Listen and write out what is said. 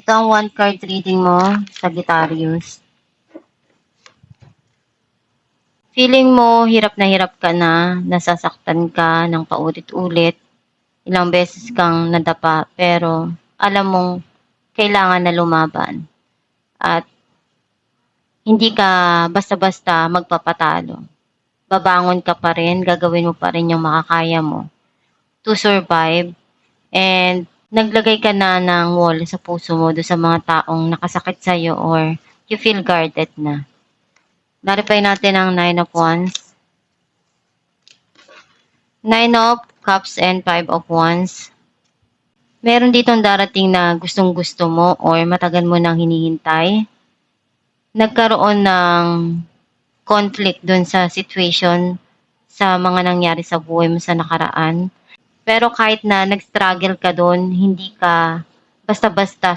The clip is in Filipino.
Ito ang one card reading mo, Sagittarius. Feeling mo hirap ka na, nasasaktan ka ng paulit-ulit, ilang beses kang nadapa, pero alam mong kailangan na lumaban. At hindi ka basta-basta magpapatalo. Babangon ka pa rin, gagawin mo pa rin yung makakaya mo to survive. And naglagay ka na ng wall sa puso mo do sa mga taong nakasakit sa'yo or you feel guarded na. Verify natin ang 9 of Wands. 9 of Cups and 5 of Wands. Meron ditong darating na gustong-gusto mo or matagal mo nang hinihintay. Nagkaroon ng conflict dun sa situation sa mga nangyari sa buhay mo sa nakaraan. Pero kahit na nag-struggle ka dun, hindi ka basta-basta